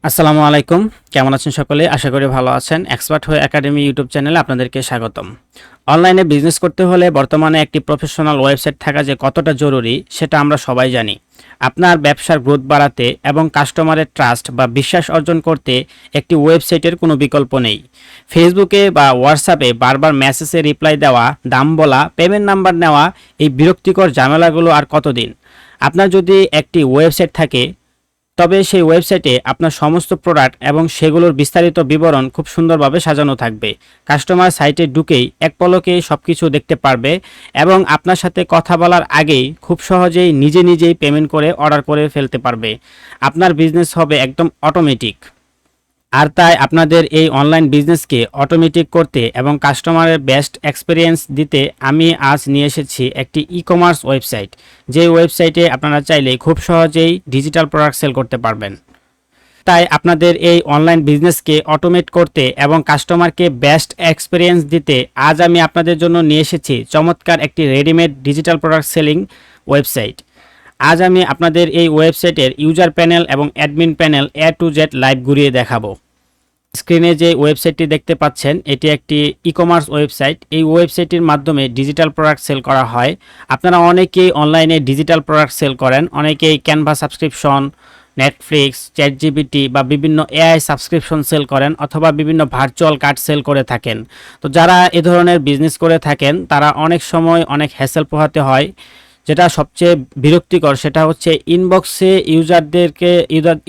আসসালামু আলাইকুম। কেমন আছেন সকলে? আশা করি ভালো আছেন। এক্সপার্ট হয়ে একাডেমি ইউটিউব চ্যানেলে আপনাদেরকে স্বাগতম। অনলাইনে বিজনেস করতে হলে বর্তমানে একটি প্রফেশনাল ওয়েবসাইট থাকা যে কতটা জরুরি সেটা আমরা সবাই জানি। আপনার ব্যবসার গ্রোথ বাড়াতে এবং কাস্টমারের ট্রাস্ট বা বিশ্বাস অর্জন করতে একটি ওয়েবসাইটের কোনো বিকল্প নেই। ফেসবুকে বা হোয়াটসঅ্যাপে বারবার মেসেজে রিপ্লাই দেওয়া, দাম বলা, পেমেন্ট নাম্বার নেওয়া, এই বিরক্তিকর ঝামেলাগুলো আর কতদিন? আপনার যদি একটি ওয়েবসাইট থাকে তবে সেই ওয়েবসাইটে আপনার সমস্ত প্রোডাক্ট এবং সেগুলোর বিস্তারিত বিবরণ খুব সুন্দরভাবে সাজানো থাকবে। কাস্টমার সাইটে ঢুকেই এক পলকে সব কিছু দেখতে পারবে এবং আপনার সাথে কথা বলার আগেই খুব সহজেই নিজেই পেমেন্ট করে অর্ডার করে ফেলতে পারবে। আপনার বিজনেস হবে একদম অটোমেটিক। আর তাই আপনাদের এই অনলাইন বিজনেসকে অটোমেটিক করতে এবং কাস্টমারের বেস্ট এক্সপিরিয়েন্স দিতে আমি আজ নিয়ে এসেছি একটি ই কমার্স ওয়েবসাইট, যে ওয়েবসাইটে আপনারা চাইলে খুব সহজেই ডিজিটাল প্রোডাক্ট সেল করতে পারবেন। তাই আপনাদের এই অনলাইন বিজনেসকে অটোমেট করতে এবং কাস্টমারকে বেস্ট এক্সপিরিয়েন্স দিতে আজ আমি আপনাদের জন্য নিয়ে এসেছি চমৎকার একটি readymade digital product selling website. আজ আমি আপনাদের এই ওয়েবসাইটের ইউজার প্যানেল এবং admin panel A to Z live ঘুরিয়ে দেখাবো। স্ক্রিনে যে ওয়েবসাইটটি দেখতে পাচ্ছেন এটি একটি ই কমার্স ওয়েবসাইট। এই ওয়েবসাইটের মাধ্যমে ডিজিটাল প্রোডাক্ট সেল করা হয়। আপনারা অনেকেই অনলাইনে ডিজিটাল প্রোডাক্ট সেল করেন, অনেকেই ক্যানভা সাবস্ক্রিপশন, নেটফ্লিক্স, চ্যাটজিপিটি বা বিভিন্ন এআই সাবস্ক্রিপশন সেল করেন অথবা বিভিন্ন ভার্চুয়াল কার্ড সেল করে থাকেন। তো যারা এ ধরনের বিজনেস করে থাকেন তারা অনেক সময় অনেক হ্যাসেল পোহাতে হয়। যেটা সবচেয়ে বিরক্তিকর সেটা হচ্ছে ইনবক্সে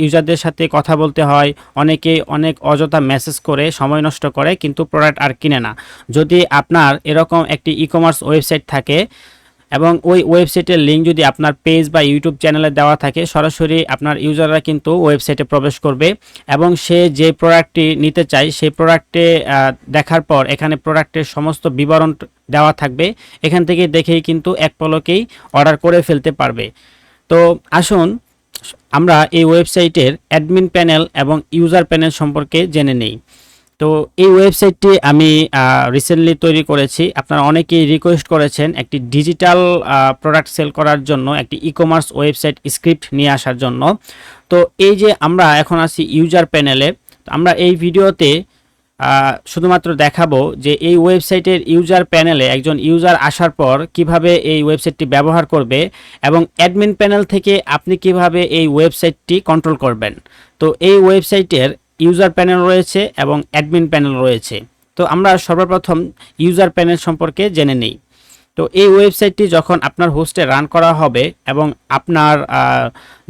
ইউজারদের সাথে কথা বলতে হয়। অনেকে অনেক অযথা মেসেজ করে সময় নষ্ট করে কিন্তু প্রোডাক্ট আর কিনে না। যদি আপনার এরকম একটি ই কমার্স ওয়েবসাইট থাকে এবং ওই ওয়েবসাইটের লিঙ্ক যদি আপনার পেজ বা ইউটিউব চ্যানেলে দেওয়া থাকে, সরাসরি আপনার ইউজাররা কিন্তু ওয়েবসাইটে প্রবেশ করবে এবং সে যে প্রোডাক্টটি নিতে চায় সেই প্রোডাক্টে দেখার পর এখানে প্রোডাক্টের সমস্ত বিবরণ দেওয়া থাকবে। এখান থেকে দেখেই কিন্তু এক পলকেই অর্ডার করে ফেলতে পারবে। তো আসুন আমরা এই ওয়েবসাইটের অ্যাডমিন প্যানেল এবং ইউজার প্যানেল সম্পর্কে জেনে নেই। তো এই ওয়েবসাইটটি আমি রিসেন্টলি তৈরি করেছি। আপনারা অনেকেই রিকোয়েস্ট করেছেন একটি ডিজিটাল প্রোডাক্ট সেল করার জন্য একটি ই কমার্স ওয়েবসাইট স্ক্রিপ্ট নিয়ে আসার জন্য। তো এই যে আমরা এখন আছি ইউজার প্যানেলে, আমরা এই ভিডিওতে শুধুমাত্র দেখাবো যে এই ওয়েবসাইটের ইউজার প্যানেলে একজন ইউজার আসার পর কিভাবে এই ওয়েবসাইটটি ব্যবহার করবে এবং অ্যাডমিন প্যানেল থেকে আপনি কিভাবে এই ওয়েবসাইটটি কন্ট্রোল করবেন। তো এই ওয়েবসাইটের ইউজার প্যানেল রয়েছে এবং অ্যাডমিন প্যানেল রয়েছে। তো আমরা সর্বপ্রথম ইউজার প্যানেল সম্পর্কে জেনে নিই। তো এই ওয়েবসাইটটি যখন আপনার হোস্টে রান করা হবে এবং আপনার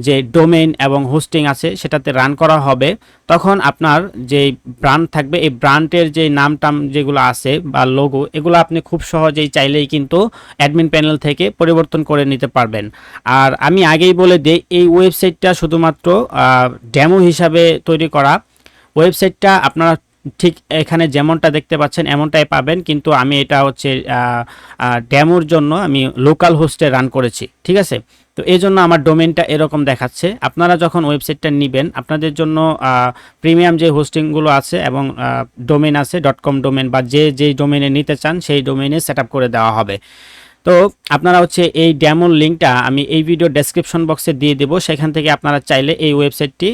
যে ডোমেইন এবং হোস্টিং আছে সেটাতে রান করা হবে, তখন আপনার যে ব্র্যান্ড থাকবে এই ব্র্যান্ডের যে নাম যেগুলো আছে বা লোগো, এগুলো আপনি খুব সহজেই চাইলেই কিন্তু অ্যাডমিন প্যানেল থেকে পরিবর্তন করে নিতে পারবেন। আর আমি আগেই বলে দিই এই ওয়েবসাইটটা শুধুমাত্র ডেমো হিসাবে তৈরি করা। ওয়েবসাইটটা আপনারা ঠিক এখানে যেমনটা দেখতে পাচ্ছেন এমনটাই পাবেন, কিন্তু আমি এটা হচ্ছে ডেমোর জন্য আমি লোকাল হোস্টে রান করেছি, ঠিক আছে। তো এই জন্য আমার ডোমেনটা এরকম দেখাচ্ছে। আপনারা যখন ওয়েবসাইটটা নেবেন আপনাদের জন্য প্রিমিয়াম যে হোস্টিংগুলো আছে এবং ডোমেন আছে .com ডোমেন বা যে ডোমেনে নিতে চান সেই ডোমেনে সেট আপ করে দেওয়া হবে। তো আপনারা হচ্ছে এই ডেমোর লিঙ্কটা আমি এই ভিডিও ডেসক্রিপশন বক্সে দিয়ে দেবো, সেখান থেকে আপনারা চাইলে এই ওয়েবসাইটটি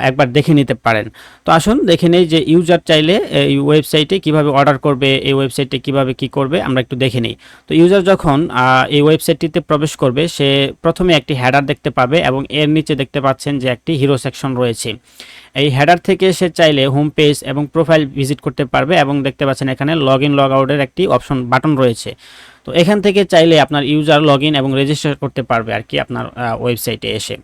একবার দেখে নিতে পারেন। তো আসুন দেখে নেই যে ইউজার চাইলে এই ওয়েবসাইটে কিভাবে অর্ডার করবে, এই ওয়েবসাইটে কিভাবে কি করবে আমরা একটু দেখে নিই। তো ইউজার যখন এই ওয়েবসাইটটিতে প্রবেশ করবে সে প্রথমে একটি হেডার দেখতে পাবে এবং এর নিচে দেখতে পাচ্ছেন যে একটি হিরো সেকশন রয়েছে। এই হেডার থেকে সে চাইলে হোম পেজ এবং প্রোফাইল ভিজিট করতে পারবে এবং দেখতে পাচ্ছেন এখানে লগ ইন লগ আউটের একটি অপশন বাটন রয়েছে। তো এখান থেকে চাইলে আপনার ইউজার লগ ইন এবং রেজিস্টার করতে পারবে আর কি আপনার ওয়েবসাইটে এসে।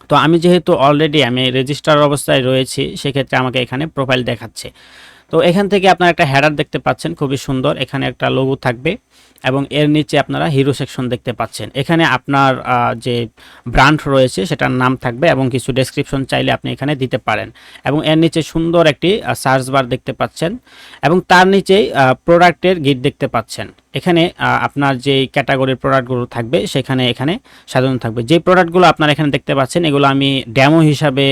তো আমি যেহেতু অলরেডি আমি রেজিস্টার অবস্থায় রয়েছি সেক্ষেত্রে আমাকে এখানে প্রোফাইল দেখাচ্ছে। তো এখান থেকে আপনার একটা হেডার দেখতে পাচ্ছেন খুবই সুন্দর, এখানে একটা লোগো থাকবে এবং এর নিচে আপনারা হিরো সেকশন দেখতে পাচ্ছেন। এখানে আপনার যে ব্র্যান্ড রয়েছে সেটার নাম থাকবে এবং কিছু ডেসক্রিপশন চাইলে আপনি এখানে দিতে পারেন এবং এর নিচে সুন্দর একটি সার্চ বার দেখতে পাচ্ছেন এবং তার নিচেই প্রোডাক্টের গিট দেখতে পাচ্ছেন। এখানে আপনার যে ক্যাটাগরির প্রোডাক্টগুলো থাকবে সেখানে এখানে সাজানো থাকবে। যে প্রোডাক্টগুলো আপনারা এখানে দেখতে পাচ্ছেন এগুলো আমি ডেমো হিসাবে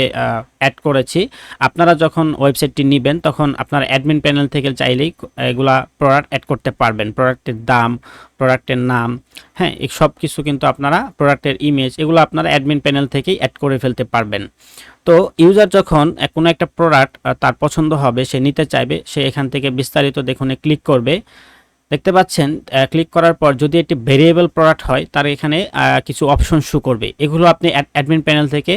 অ্যাড করেছি। আপনারা যখন ওয়েবসাইটটি নেবেন তখন আপনার অ্যাডমিন প্যানেল থেকে চাইলেই এগুলা প্রোডাক্ট অ্যাড করতে পারবেন। প্রোডাক্টের দাম, প্রোডাক্টের নাম, হ্যাঁ, এই সব কিছু কিন্তু আপনারা প্রোডাক্টের ইমেজ এগুলো আপনারা অ্যাডমিন প্যানেল থেকেই অ্যাড করে ফেলতে পারবেন। তো ইউজার যখন কোনো একটা প্রোডাক্ট তার পছন্দ হবে, সে নিতে চাইবে, সে এখান থেকে বিস্তারিত দেখুন ক্লিক করবে। দেখতে পাচ্ছেন ক্লিক করার পর যদি একটি ভেরিয়েবল প্রোডাক্ট হয় তার এখানে কিছু অপশন শো করবে। এগুলো আপনি অ্যাডমিন প্যানেল থেকে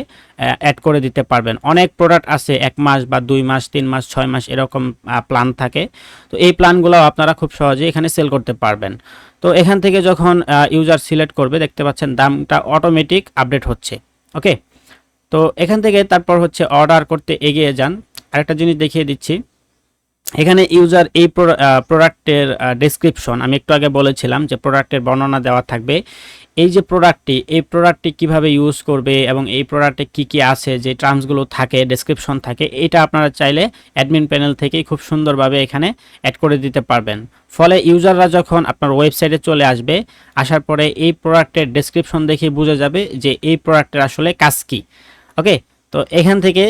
অ্যাড করে দিতে পারবেন। অনেক প্রোডাক্ট আছে 1 মাস বা 2 মাস 3 মাস 6 মাস এরকম প্ল্যান থাকে। তো এই প্ল্যানগুলো আপনারা খুব সহজে এখানে সেল করতে পারবেন। তো এখান থেকে যখন ইউজার সিলেক্ট করবে দেখতে পাচ্ছেন দামটা অটোমেটিক আপডেট হচ্ছে। ওকে, তো এখান থেকে তারপর হচ্ছে অর্ডার করতে এগিয়ে যান। আরেকটা জিনিস দেখিয়ে দিচ্ছি, এখানে ইউজার এই প্রোডাক্টের ডেসক্রিপশন আমি একটু আগে বলেছিলাম যে প্রোডাক্টের বর্ণনা দেওয়া থাকবে। এই যে এই প্রোডাক্টটি কিভাবে ইউজ করবে এবং এই প্রোডাক্টে কি কি আছে, যে টার্মসগুলো থাকে, ডেসক্রিপশন থাকে, এটা আপনারা চাইলে অ্যাডমিন প্যানেল থেকেই খুব সুন্দরভাবে এখানে অ্যাড করে দিতে পারবেন। ফলে ইউজাররা যখন আপনার ওয়েবসাইটে চলে আসবে, আসার পরে এই প্রোডাক্টের ডেসক্রিপশন দেখে বুঝে যাবে যে এই প্রোডাক্টের আসলে কাজ কী। ওকে, তো এখান থেকে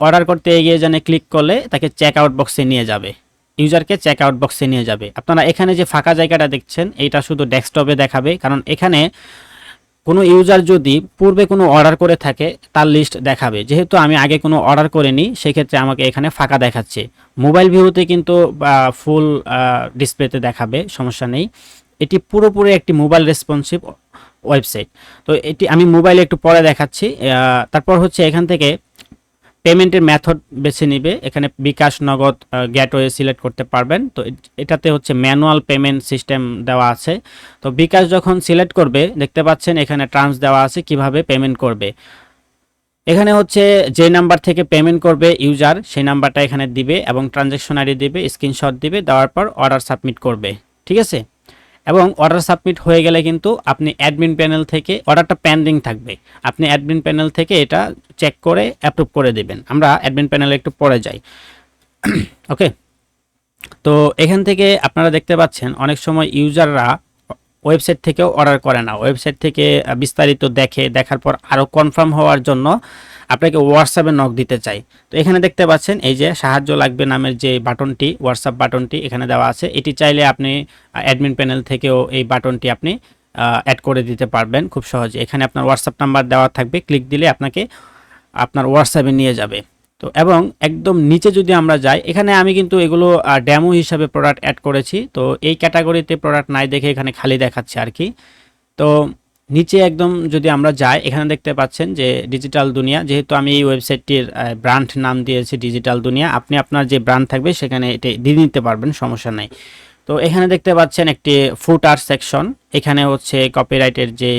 অর্ডার করতে এগিয়ে জানে ক্লিক করলে তাকে চেক আউট বক্সে নিয়ে যাবে, ইউজারকে চেক আউট বক্সে নিয়ে যাবে। আপনারা এখানে যে ফাঁকা জায়গাটা দেখছেন এইটা শুধু ডেস্কটপে দেখাবে, কারণ এখানে কোনো ইউজার যদি পূর্বে কোনো অর্ডার করে থাকে তার লিস্ট দেখাবে। যেহেতু আমি আগে কোনো অর্ডার করিনি সেক্ষেত্রে আমাকে এখানে ফাঁকা দেখাচ্ছে। মোবাইল ভিউতে কিন্তু ফুল ডিসপ্লেতে দেখাবে, সমস্যা নেই। এটি পুরোপুরি একটি মোবাইল রেসপন্সিভ ওয়েবসাইট। তো এটি আমি মোবাইলে একটু পরে দেখাচ্ছি। তারপর হচ্ছে এখান থেকে পেমেন্টের মেথড বেছে নিবে। এখানে বিকাশ, নগদ, গেটওয়ে সিলেক্ট করতে পারবেন। তো এটাতে হচ্ছে ম্যানুয়াল পেমেন্ট সিস্টেম দেওয়া আছে। তো বিকাশ যখন সিলেক্ট করবে দেখতে পাচ্ছেন এখানে টার্মস দেওয়া আছে কিভাবে পেমেন্ট করবে। এখানে হচ্ছে যে নাম্বার থেকে পেমেন্ট করবে ইউজার সেই নাম্বারটা এখানে দিবে এবং ট্রানজ্যাকশন আইডি দিবে, স্ক্রিনশট দিবে, দেওয়ার পর অর্ডার সাবমিট করবে। ঠিক আছে, এবং অর্ডার সাবমিট হয়ে গেলে কিন্তু আপনি অ্যাডমিন প্যানেল থেকে অর্ডারটা পেন্ডিং থাকবে, আপনি অ্যাডমিন প্যানেল থেকে এটা চেক করে অ্যাপ্রুভ করে দেবেন। আমরা অ্যাডমিন প্যানেলে একটু পরে যাই। ওকে, তো এখান থেকে আপনারা দেখতে পাচ্ছেন অনেক সময় ইউজাররা ওয়েবসাইট থেকেও অর্ডার করে না, ওয়েবসাইট থেকে বিস্তারিত দেখার পর আরও কনফার্ম হওয়ার জন্য আপনাকে হোয়াটসঅ্যাপে নক দিতে চাই। তো এখানে দেখতে পাচ্ছেন এই যে সাহায্য লাগবে নামের যে বাটনটি, হোয়াটসঅ্যাপ বাটনটি এখানে দেওয়া আছে। এটি চাইলে আপনি অ্যাডমিন প্যানেল থেকেও এই বাটনটি আপনি অ্যাড করে দিতে পারবেন খুব সহজে। এখানে আপনার হোয়াটসঅ্যাপ নাম্বার দেওয়া থাকবে, ক্লিক দিলে আপনাকে আপনার হোয়াটসঅ্যাপে নিয়ে যাবে। তো এবং একদম নিচে যদি আমরা যাই, এখানে আমি কিন্তু এগুলো ডেমো হিসাবে প্রোডাক্ট অ্যাড করেছি। তো এই ক্যাটাগরিতে প্রোডাক্ট নাই দেখে এখানে খালি দেখাচ্ছে আর কি। তো নিচে একদম যদি আমরা যাই, এখানে দেখতে পাচ্ছেন যে ডিজিটাল দুনিয়া, যেহেতু আমি এই ওয়েবসাইটটির ব্র্যান্ড নাম দিয়েছি ডিজিটাল দুনিয়া, আপনি আপনার যে ব্র্যান্ড থাকবে সেখানে এটা দিয়ে নিতে পারবেন, সমস্যা নাই। তো এখানে দেখতে পাচ্ছেন একটি ফুটার সেকশন, এখানে হচ্ছে কপিরাইটের যে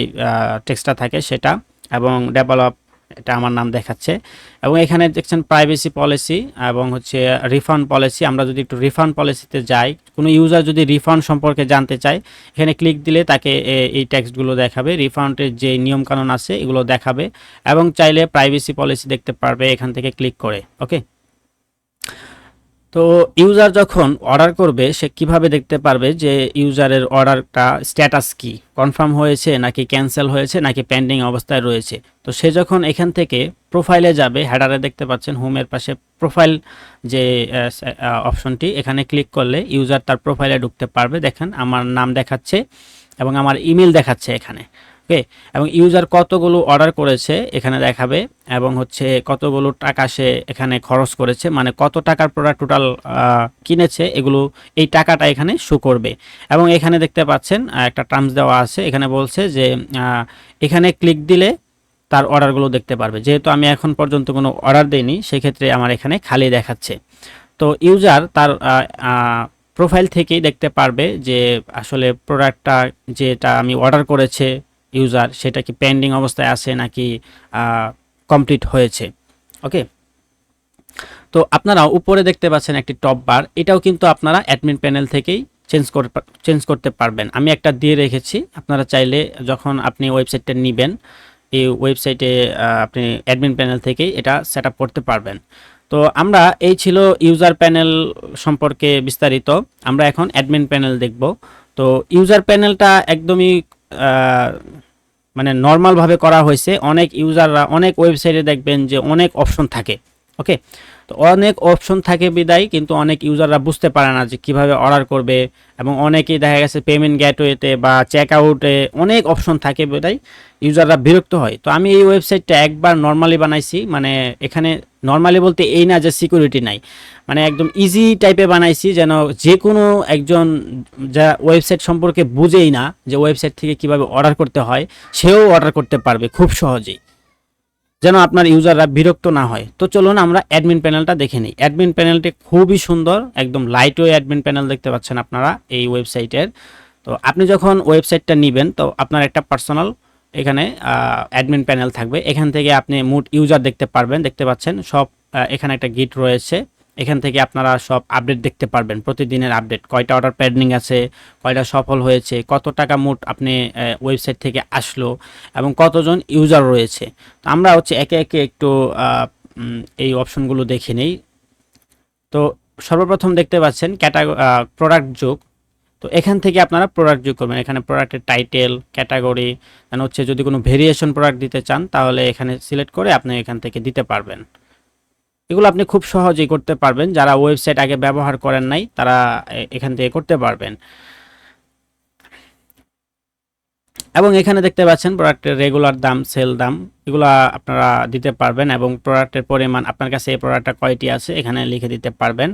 টেক্সটটা থাকে সেটা, এবং ডেভেলপ এটা আমার নাম দেখাচ্ছে, এবং এখানে দেখছেন প্রাইভেসি পলিসি এবং হচ্ছে রিফান্ড পলিসি। আমরা যদি একটু রিফান্ড পলিসিতে যাই, কোনো ইউজার যদি রিফান্ড সম্পর্কে জানতে চায় এখানে ক্লিক দিলে তাকে এই টেক্সটগুলো দেখাবে, রিফান্ডের যে নিয়মকানুন আছে এগুলো দেখাবে, এবং চাইলে প্রাইভেসি পলিসি দেখতে পারবে এখান থেকে ক্লিক করে। ওকে, তো ইউজার যখন অর্ডার করবে সে কিভাবে দেখতে পারবে যে ইউজারের অর্ডারটা স্ট্যাটাস কি, কনফার্ম হয়েছে নাকি ক্যান্সেল হয়েছে নাকি পেন্ডিং অবস্থায় রয়েছে। তো সে যখন এখান থেকে প্রোফাইলে যাবে, হেডারে দেখতে পাচ্ছেন হোমের পাশে প্রোফাইল যে অপশনটি, এখানে ক্লিক করলে ইউজার তার প্রোফাইলে ঢুকতে পারবে। দেখেন আমার নাম দেখাচ্ছে এবং আমার ইমেল দেখাচ্ছে এখানে। ওকে, এবং ইউজার কতগুলো অর্ডার করেছে এখানে দেখাবে, এবং হচ্ছে কতগুলো টাকা সে এখানে খরচ করেছে, মানে কত টাকার প্রোডাক্ট টোটাল কিনেছে এগুলো, এই টাকাটা এখানে শো করবে। এবং এখানে দেখতে পাচ্ছেন একটা টার্মস দেওয়া আছে, এখানে বলছে যে এখানে ক্লিক দিলে তার অর্ডারগুলো দেখতে পারবে। যেহেতু আমি এখন পর্যন্ত কোনো অর্ডার দেইনি সেক্ষেত্রে আমার এখানে খালি দেখাচ্ছে। তো ইউজার তার প্রোফাইল থেকেই দেখতে পারবে যে আসলে প্রোডাক্টটা যেটা আমি অর্ডার করেছে ইউজার সেটা কি পেন্ডিং অবস্থায় আছে নাকি কমপ্লিট হয়েছে। ওকে, তো আপনারা উপরে দেখতে পাচ্ছেন একটি টপ বার, এটাও কিন্তু আপনারা অ্যাডমিন প্যানেল থেকেই চেঞ্জ করতে পারবেন। আমি একটা দিয়ে রেখেছি, আপনারা চাইলে যখন আপনি ওয়েবসাইটটা নেবেন এই ওয়েবসাইটে আপনি অ্যাডমিন প্যানেল থেকেই এটা সেট আপ করতে পারবেন। তো আমরা এই ছিল ইউজার প্যানেল সম্পর্কে বিস্তারিত, আমরা এখন অ্যাডমিন প্যানেল দেখব। তো ইউজার প্যানেলটা একদমই মানে নর্মালভাবে করা হয়েছে। অনেক ইউজাররা অনেক ওয়েবসাইটে দেখবেন যে অনেক অপশন থাকে, ওকে, তো অনেক অপশন থাকে বিদায় কিন্তু অনেক ইউজাররা বুঝতে পারে না যে কিভাবে অর্ডার করবে, এবং অনেকেই দেখা গেছে পেমেন্ট গেটওয়েতে বা চেক আউটে অনেক অপশন থাকে বিদায় ইউজাররা বিরক্ত হয়। তো আমি এই ওয়েবসাইটটা একবার নর্মালি বানাইছি, মানে এখানে নর্মালি বলতে এই না যে সিকিউরিটি নাই, মানে একদম ইজি টাইপে বানাইছি যেন যে কোনো একজন যা ওয়েবসাইট সম্পর্কে বুঝেই না যে ওয়েবসাইট থেকে কিভাবে অর্ডার করতে হয় সেও অর্ডার করতে পারবে খুব সহজেই, যেন আপনার ইউজাররা বিরক্ত না হয়। তো চলুন আমরা অ্যাডমিন প্যানেলটা দেখে নিই। অ্যাডমিন প্যানেলটি খুবই সুন্দর, একদম লাইট ওয়ে অ্যাডমিন প্যানেল দেখতে পাচ্ছেন আপনারা এই ওয়েবসাইটের। তো আপনি যখন ওয়েবসাইটটা নেবেন তো আপনার একটা পার্সোনাল এখানে অ্যাডমিন প্যানেল থাকবে, এখান থেকে আপনি মোট ইউজার দেখতে পারবেন, দেখতে পাচ্ছেন সব। এখানে একটা গিট রয়েছে, এখান থেকে আপনারা সব আপডেট দেখতে পারবেন, প্রতিদিনের আপডেট, কয়টা অর্ডার পেন্ডিং আছে, কয়টা সফল হয়েছে, কত টাকা মোট আপনি ওয়েবসাইট থেকে আসলো, এবং কতজন ইউজার রয়েছে। তো আমরা হচ্ছে একে একে একটু এই অপশনগুলো দেখে নেই। তো সর্বপ্রথম দেখতে পাচ্ছেন প্রোডাক্ট যোগ। তো এখান থেকে আপনারা প্রোডাক্ট যোগ করবেন, এখানে প্রোডাক্টের টাইটেল, ক্যাটাগরি, দেন হচ্ছে যদি কোনো ভেরিয়েশন প্রোডাক্ট দিতে চান তাহলে এখানে সিলেক্ট করে আপনি এখান থেকে দিতে পারবেন। এগুলো আপনি খুব সহজেই করতে পারবেন, যারা ওয়েবসাইট আগে ব্যবহার করেন নাই তারা এখান থেকে করতে পারবেন। এবং এখানে দেখতে পাচ্ছেন প্রোডাক্টের রেগুলার দাম, সেল দাম, এগুলো আপনারা দিতে পারবেন, এবং প্রোডাক্টের পরিমাণ আপনার কাছে এই প্রোডাক্টটা কয়টি আছে এখানে লিখে দিতে পারবেন।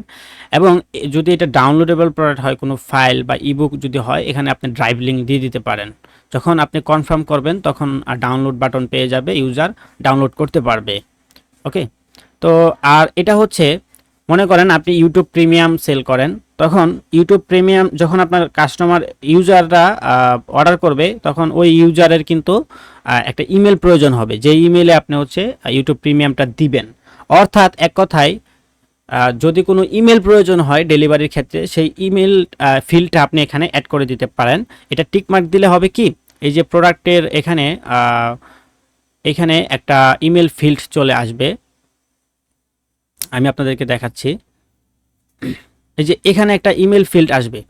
এবং যদি এটা ডাউনলোডেবল প্রোডাক্ট হয়, কোনো ফাইল বা ইবুক যদি হয়, এখানে আপনি ড্রাইভ লিঙ্ক দিয়ে দিতে পারেন। যখন আপনি কনফার্ম করবেন তখন ডাউনলোড বাটন পেয়ে যাবে, ইউজার ডাউনলোড করতে পারবে। ওকে, তো আর এটা হচ্ছে মনে করেন আপনি ইউটিউব প্রিমিয়াম সেল করেন, তখন ইউটিউব প্রিমিয়াম যখন আপনার কাস্টমার ইউজাররা অর্ডার করবে তখন ওই ইউজারের কিন্তু একটা ইমেল প্রয়োজন হবে, যে ইমেলে আপনি হচ্ছে ইউটিউব প্রিমিয়ামটা দিবেন। অর্থাৎ এক কথায় যদি কোনো ইমেল প্রয়োজন হয় ডেলিভারির ক্ষেত্রে, সেই ইমেল ফিল্ডটা আপনি এখানে অ্যাড করে দিতে পারেন। এটা টিকমার্ক দিলে হবে কি, এই যে প্রোডাক্টের এখানে এখানে একটা ইমেল ফিল্ড চলে আসবে, আমি আপনাদেরকে দেখাচ্ছি। এই যে এখানে একটা ইমেল ফিল্ড আসবে,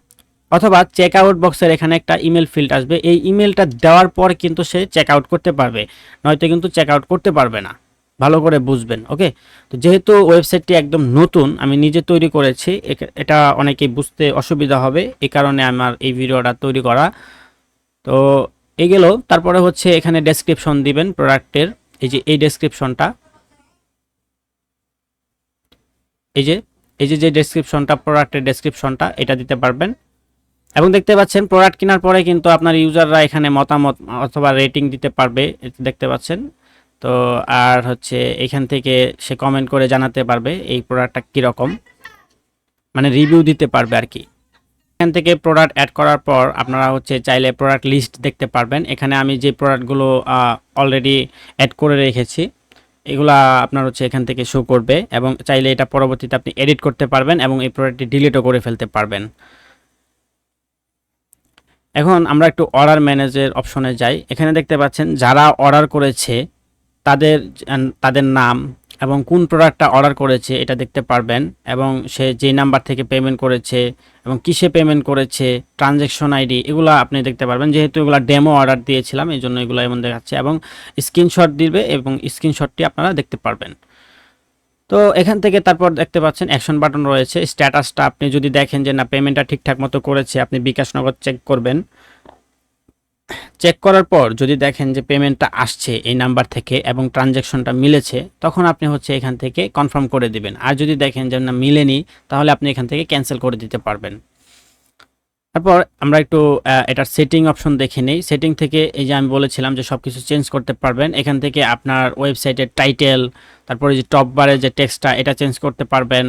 অথবা চেক আউট বক্সের এখানে একটা ইমেল ফিল্ড আসবে। এই ইমেলটা দেওয়ার পর কিন্তু সে চেক আউট করতে পারবে, নয়তো কিন্তু চেক আউট করতে পারবে না, ভালো করে বুঝবেন। ওকে, তো যেহেতু ওয়েবসাইটটি একদম নতুন, আমি নিজে তৈরি করেছি, এটা অনেকেই বুঝতে অসুবিধা হবে, এই কারণে আমার এই ভিডিওটা তৈরি করা। তো এই গেল, তারপরে হচ্ছে এখানে ডেসক্রিপশন দিবেন প্রোডাক্টের, এই যে এই ডেসক্রিপশনটা, এই যে যে ডেসক্রিপশনটা, প্রোডাক্টের ডেসক্রিপশনটা এটা দিতে পারবেন। এবং দেখতে পাচ্ছেন প্রোডাক্ট কেনার পরে কিন্তু আপনার ইউজাররা এখানে মতামত অথবা রেটিং দিতে পারবে, দেখতে পাচ্ছেন। তো আর হচ্ছে এখান থেকে সে কমেন্ট করে জানাতে পারবে এই প্রোডাক্টটা কীরকম, মানে রিভিউ দিতে পারবে আর কি। এখান থেকে প্রোডাক্ট অ্যাড করার পর আপনারা হচ্ছে চাইলে প্রোডাক্ট লিস্ট দেখতে পারবেন। এখানে আমি যে প্রোডাক্টগুলো অলরেডি অ্যাড করে রেখেছি এগুলা আপনার হচ্ছে এখান থেকে শো করবে, এবং চাইলে এটা পরবর্তীতে আপনি এডিট করতে পারবেন এবং এই প্রোডাক্টটি ডিলিটও করে ফেলতে পারবেন। এখন আমরা একটু অর্ডার ম্যানেজের অপশনে যাই। এখানে দেখতে পাচ্ছেন যারা অর্ডার করেছে তাদের তাদের নাম এবং কোন প্রোডাক্টটা অর্ডার করেছে এটা দেখতে পারবেন, এবং সে যে নাম্বার থেকে পেমেন্ট করেছে এবং কিসে পেমেন্ট করেছে, ট্রানজ্যাকশন আইডি, এগুলো আপনি দেখতে পারবেন। যেহেতু এগুলো ডেমো অর্ডার দিয়েছিলাম এই জন্য এগুলো এমন দেখাচ্ছে, এবং স্ক্রিনশট দিবে এবং স্ক্রিনশটটি আপনারা দেখতে পারবেন। তো এখান থেকে তারপর দেখতে পাচ্ছেন অ্যাকশন বাটন রয়েছে, স্ট্যাটাসটা আপনি যদি দেখেন যে না পেমেন্টটা ঠিকঠাক মতো করেছে, আপনি বিকাশ নগদ চেক করবেন। চেক করার পর যদি দেখেন যে পেমেন্টটা আসছে এই নাম্বার থেকে এবং ট্রানজ্যাকশনটা মিলেছে, তখন আপনি হচ্ছে এখান থেকে কনফার্ম করে দিবেন। আর যদি দেখেন যে না মিলেনি, তাহলে আপনি এখান থেকে ক্যান্সেল করে দিতে পারবেন। তারপর আমরা একটু এটার সেটিং অপশন দেখে নেই। সেটিং থেকে এই যে আমি বলেছিলাম যে সব কিছু চেঞ্জ করতে পারবেন। এখান থেকে আপনার ওয়েবসাইটের টাইটেল, তারপরে যে টপ বারে যে টেক্সটটা এটা চেঞ্জ করতে পারবেন,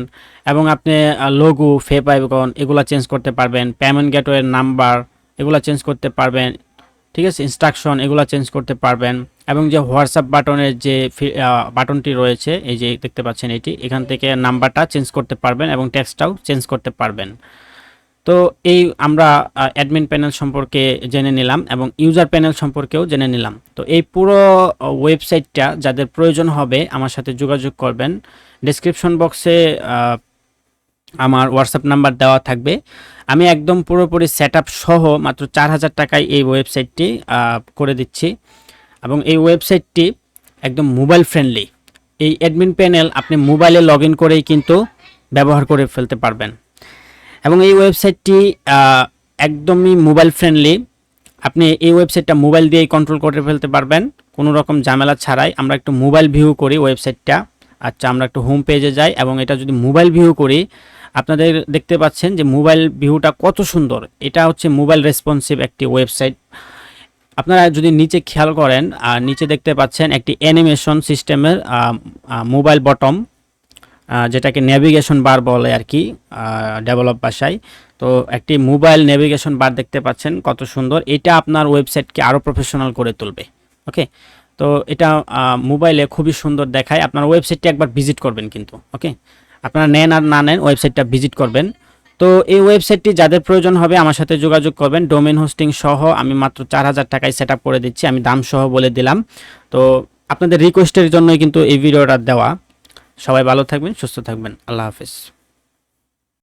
এবং আপনি লোগো, ফেপ আইকন এগুলা চেঞ্জ করতে পারবেন, পেমেন্ট গেটওয়ের নাম্বার এগুলা চেঞ্জ করতে পারবেন, ঠিক আছে, ইনস্ট্রাকশন এগুলা চেঞ্জ করতে পারবেন, এবং যে হোয়াটসঅ্যাপ বাটনের যে বাটনটি রয়েছে এই যে দেখতে পাচ্ছেন এটি, এখান থেকে নাম্বারটা চেঞ্জ করতে পারবেন এবং টেক্সটটাও চেঞ্জ করতে পারবেন। তো এই আমরা অ্যাডমিন প্যানেল সম্পর্কে জেনে নিলাম এবং ইউজার প্যানেল সম্পর্কেও জেনে নিলাম। তো এই পুরো ওয়েবসাইটটা যাদের প্রয়োজন হবে আমার সাথে যোগাযোগ করবেন। ডেসক্রিপশন বক্সে আমার হোয়াটসঅ্যাপ নাম্বার দেওয়া থাকবে। আমি একদম পুরোপুরি সেটআপ সহ মাত্র 4000 টাকায় এই ওয়েবসাইটটি করে দিচ্ছি, এবং এই ওয়েবসাইটটি একদম মোবাইল ফ্রেন্ডলি। এই অ্যাডমিন প্যানেল আপনি মোবাইলে লগ ইন করেই কিন্তু ব্যবহার করে ফেলতে পারবেন। এবং এই ওয়েবসাইটটি একদমই মোবাইল ফ্রেন্ডলি। আপনি এই ওয়েবসাইটটা মোবাইল দিয়েই কন্ট্রোল করে ফেলতে পারবেন কোনো রকম ঝামেলা ছাড়াই। আমরা একটু মোবাইল ভিউ করি ওয়েবসাইটটা। আচ্ছা, আমরা একটু হোম পেজে যাই এবং এটা যদি মোবাইল ভিউ করি, আপনাদের দেখতে পাচ্ছেন যে মোবাইল ভিউটা কত সুন্দর। এটা হচ্ছে মোবাইল রেসপন্সিভ একটি ওয়েবসাইট। আপনারা যদি নিচে খেয়াল করেন, নিচে দেখতে পাচ্ছেন একটি অ্যানিমেশন সিস্টেমের মোবাইল বটম, যেটাকে নেভিগেশন বার বলে আর কি ডেভেলপ ভাষায়। তো একটি মোবাইল নেভিগেশন বার দেখতে পাচ্ছেন কত সুন্দর। এটা আপনার ওয়েবসাইটকে আরও প্রফেশনাল করে তুলবে। ওকে, তো এটা মোবাইলে খুবই সুন্দর দেখায়। আপনার ওয়েবসাইটটি একবার ভিজিট করবেন কিন্তু। ওকে, আপনারা নেন আর না নেন ওয়েবসাইটটা ভিজিট করবেন। তো এই ওয়েবসাইটটি যাদের প্রয়োজন হবে আমার সাথে যোগাযোগ করবেন। ডোমেন হোস্টিং সহ আমি মাত্র 4000 টাকায় সেট আপ করে দিচ্ছি। আমি দাম সহ বলে দিলাম। তো আপনাদের রিকোয়েস্টের জন্যই কিন্তু এই ভিডিওটা দেওয়া। সবাই ভালো থাকবেন, সুস্থ থাকবেন। আল্লাহ হাফেজ।